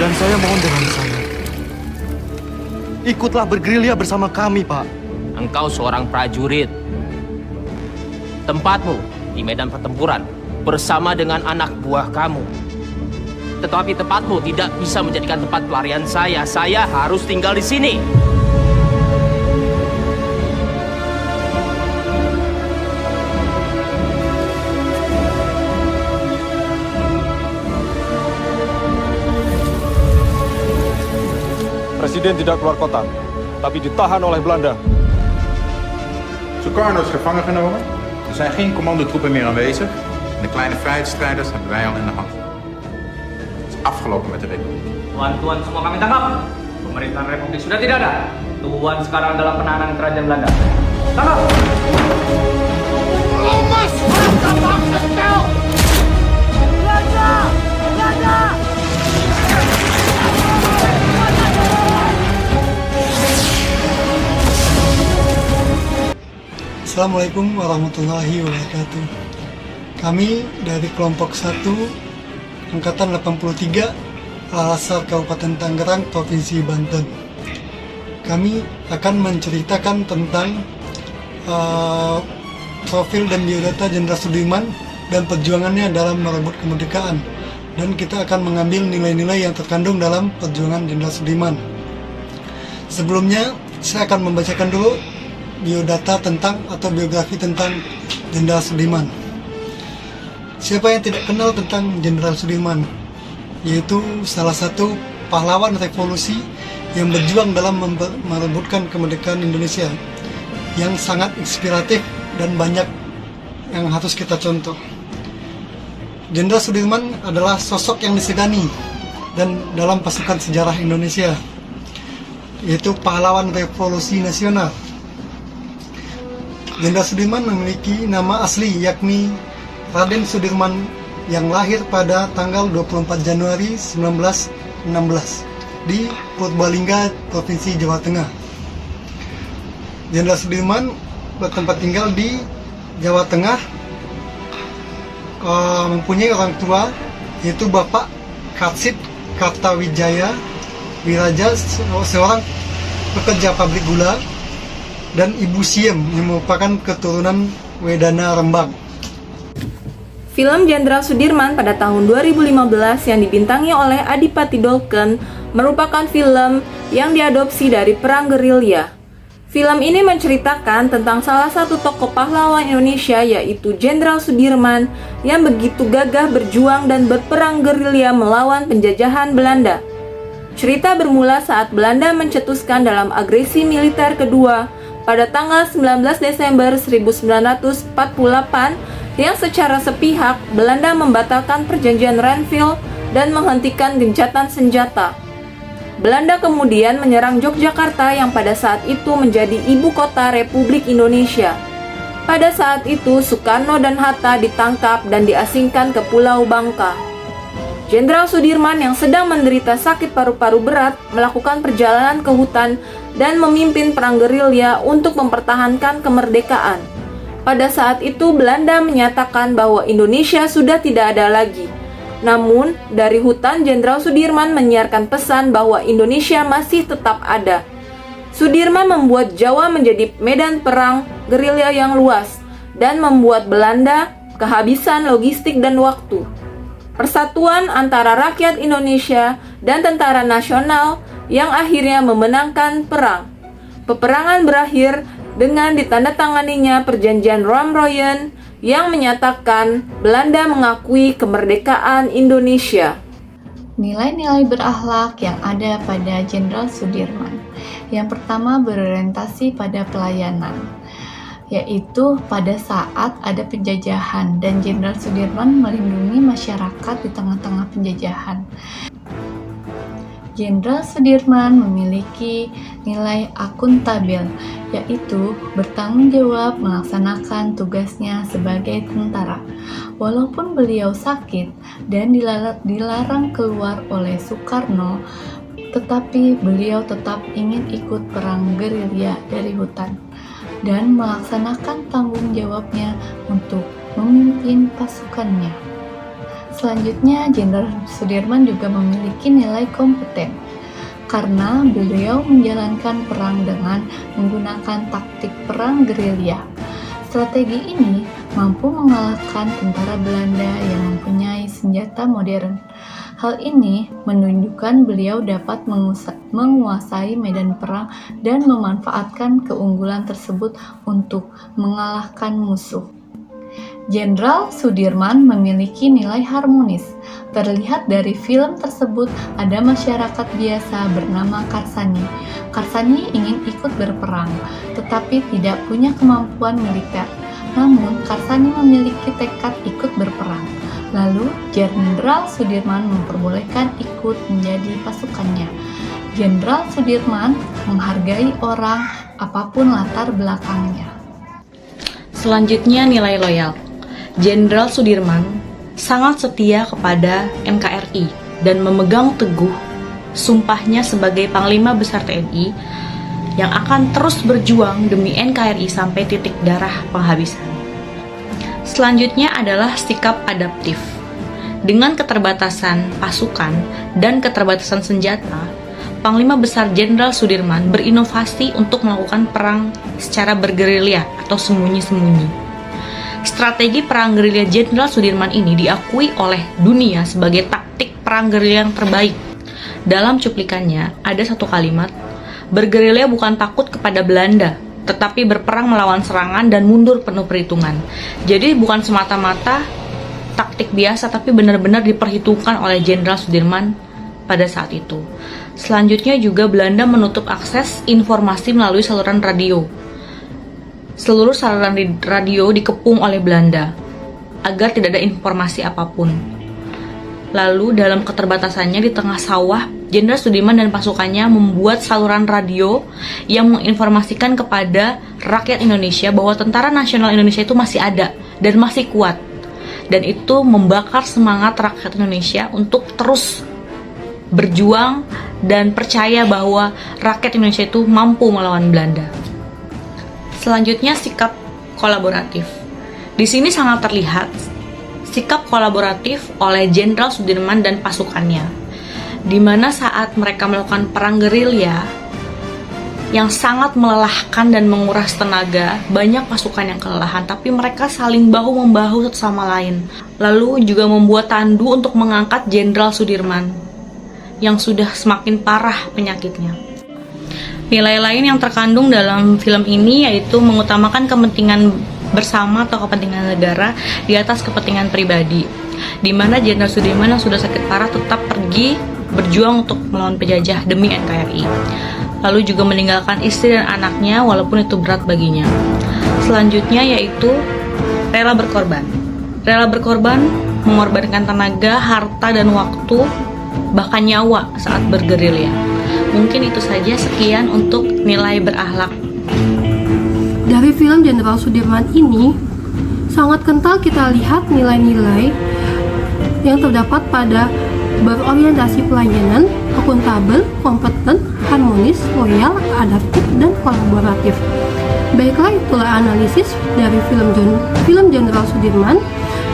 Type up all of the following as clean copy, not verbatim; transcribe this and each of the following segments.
Dan saya mohon dengan sangat, ikutlah bergerilya bersama kami, Pak. Engkau seorang prajurit. Tempatmu di medan pertempuran bersama dengan anak buah kamu. Tetapi tempatmu tidak bisa menjadikan tempat pelarian saya. Saya harus tinggal di sini. Presiden tidak keluar kota, tapi ditahan oleh Belanda. Sukarno is gevangen genomen. Er zijn geen commandotroepen meer aanwezig. En de kleine vrijheidsstrijders hebben wij al in de hand. Het is afgelopen met de Republiek. Tuan-tuan semua kami tangkap. Pemerintahan Republik sudah tidak ada. Tuan sekarang adalah penahanan kerajaan Belanda. Tangkap! Assalamualaikum warahmatullahi wabarakatuh. Kami dari kelompok 1 Angkatan 83 Al-Azhar Kabupaten Tangerang, Provinsi Banten. Kami akan menceritakan tentang profil dan biodata Jenderal Sudirman dan perjuangannya dalam merebut kemerdekaan. Dan kita akan mengambil nilai-nilai yang terkandung dalam perjuangan Jenderal Sudirman. Sebelumnya, saya akan membacakan dulu biodata tentang atau biografi tentang Jenderal Sudirman. Siapa yang tidak kenal tentang Jenderal Sudirman? Yaitu salah satu pahlawan revolusi yang berjuang dalam merebutkan kemerdekaan Indonesia, yang sangat inspiratif dan banyak yang harus kita contoh. Jenderal Sudirman adalah sosok yang disegani dan dalam pasukan sejarah Indonesia, yaitu pahlawan revolusi nasional. Jenderal Sudirman memiliki nama asli yakni Raden Sudirman yang lahir pada tanggal 24 Januari 1916 di Purbalingga, Provinsi Jawa Tengah. Jenderal Sudirman bertempat tinggal di Jawa Tengah, mempunyai orang tua yaitu Bapak Katsit Kartawijaya Wiraja, seorang pekerja pabrik gula, dan Ibu Siem yang merupakan keturunan Wedana Rembang. Film Jenderal Sudirman pada tahun 2015 yang dibintangi oleh Adipati Dolken merupakan film yang diadopsi dari Perang Gerilya. Film ini menceritakan tentang salah satu tokoh pahlawan Indonesia, yaitu Jenderal Sudirman, yang begitu gagah berjuang dan berperang gerilya melawan penjajahan Belanda. Cerita bermula saat Belanda mencetuskan dalam agresi militer kedua pada tanggal 19 Desember 1948, yang secara sepihak Belanda membatalkan perjanjian Renville dan menghentikan gencatan senjata. Belanda kemudian menyerang Yogyakarta yang pada saat itu menjadi ibu kota Republik Indonesia. Pada saat itu Soekarno dan Hatta ditangkap dan diasingkan ke Pulau Bangka. Jenderal Sudirman yang sedang menderita sakit paru-paru berat melakukan perjalanan ke hutan dan memimpin perang gerilya untuk mempertahankan kemerdekaan. Pada saat itu Belanda menyatakan bahwa Indonesia sudah tidak ada lagi. Namun, dari hutan Jenderal Sudirman menyiarkan pesan bahwa Indonesia masih tetap ada. Sudirman membuat Jawa menjadi medan perang gerilya yang luas dan membuat Belanda kehabisan logistik dan waktu. Persatuan antara rakyat Indonesia dan tentara nasional yang akhirnya memenangkan perang. Peperangan berakhir dengan ditandatanganinya Perjanjian Romroyen yang menyatakan Belanda mengakui kemerdekaan Indonesia. Nilai-nilai berakhlak yang ada pada Jenderal Sudirman. Yang pertama berorientasi pada pelayanan, yaitu pada saat ada penjajahan dan Jenderal Sudirman melindungi masyarakat di tengah-tengah penjajahan. Jenderal Sudirman memiliki nilai akuntabel, yaitu bertanggung jawab melaksanakan tugasnya sebagai tentara. Walaupun beliau sakit dan dilarang keluar oleh Soekarno, tetapi beliau tetap ingin ikut perang gerilya dari hutan dan melaksanakan tanggung jawabnya untuk memimpin pasukannya. Selanjutnya, Jenderal Sudirman juga memiliki nilai kompeten karena beliau menjalankan perang dengan menggunakan taktik perang gerilya. Strategi ini mampu mengalahkan tentara Belanda yang mempunyai senjata modern. Hal ini menunjukkan beliau dapat menguasai medan perang dan memanfaatkan keunggulan tersebut untuk mengalahkan musuh. Jenderal Sudirman memiliki nilai harmonis. Terlihat dari film tersebut ada masyarakat biasa bernama Karsani. Karsani ingin ikut berperang, tetapi tidak punya kemampuan militer. Namun, Karsani memiliki tekad ikut berperang. Lalu, Jenderal Sudirman memperbolehkan ikut menjadi pasukannya. Jenderal Sudirman menghargai orang apapun latar belakangnya. Selanjutnya, nilai loyal. Jenderal Sudirman sangat setia kepada NKRI dan memegang teguh sumpahnya sebagai Panglima Besar TNI yang akan terus berjuang demi NKRI sampai titik darah penghabisan. Selanjutnya adalah sikap adaptif. Dengan keterbatasan pasukan dan keterbatasan senjata, Panglima Besar Jenderal Sudirman berinovasi untuk melakukan perang secara bergerilya atau sembunyi-sembunyi. Strategi perang gerilya Jenderal Sudirman ini diakui oleh dunia sebagai taktik perang gerilya yang terbaik. Dalam cuplikannya ada satu kalimat, bergerilya bukan takut kepada Belanda, tetapi berperang melawan serangan dan mundur penuh perhitungan. Jadi bukan semata-mata taktik biasa, tapi benar-benar diperhitungkan oleh Jenderal Sudirman pada saat itu. Selanjutnya juga Belanda menutup akses informasi melalui saluran radio. Seluruh saluran radio dikepung oleh Belanda agar tidak ada informasi apapun. Lalu dalam keterbatasannya di tengah sawah, Jenderal Sudirman dan pasukannya membuat saluran radio yang menginformasikan kepada rakyat Indonesia bahwa Tentara Nasional Indonesia itu masih ada dan masih kuat. Dan itu membakar semangat rakyat Indonesia untuk terus berjuang dan percaya bahwa rakyat Indonesia itu mampu melawan Belanda. Selanjutnya, sikap kolaboratif. Di sini sangat terlihat sikap kolaboratif oleh Jenderal Sudirman dan pasukannya, di mana saat mereka melakukan perang gerilya yang sangat melelahkan dan menguras tenaga, banyak pasukan yang kelelahan, tapi mereka saling bahu-membahu satu sama lain. Lalu juga membuat tandu untuk mengangkat Jenderal Sudirman yang sudah semakin parah penyakitnya. Nilai lain yang terkandung dalam film ini yaitu mengutamakan kepentingan bersama atau kepentingan negara di atas kepentingan pribadi, di mana Jenderal Sudirman yang sudah sakit parah tetap pergi berjuang untuk melawan penjajah demi NKRI. Lalu juga meninggalkan istri dan anaknya walaupun itu berat baginya. Selanjutnya yaitu rela berkorban. Rela berkorban mengorbankan tenaga, harta, dan waktu, bahkan nyawa saat bergerilya. Mungkin itu saja, sekian untuk nilai berakhlak. Dari film Jenderal Sudirman ini, sangat kental kita lihat nilai-nilai yang terdapat pada berorientasi pelayanan, akuntabel, kompeten, harmonis, loyal, adaptif, dan kolaboratif. Baiklah, itulah analisis dari film Jenderal Sudirman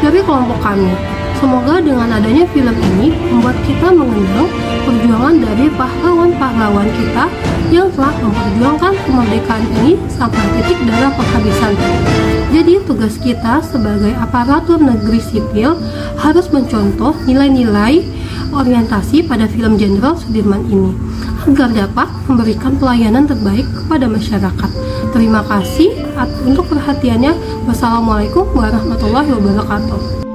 dari kelompok kami. Semoga dengan adanya film ini membuat kita mengenal perjuangan dari pahlawan-pahlawan kita yang telah memperjuangkan kemerdekaan ini sampai titik darah penghabisan. Jadi tugas kita sebagai aparatur negeri sipil harus mencontoh nilai-nilai orientasi pada film Jenderal Sudirman ini agar dapat memberikan pelayanan terbaik kepada masyarakat. Terima kasih untuk perhatiannya. Wassalamualaikum warahmatullahi wabarakatuh.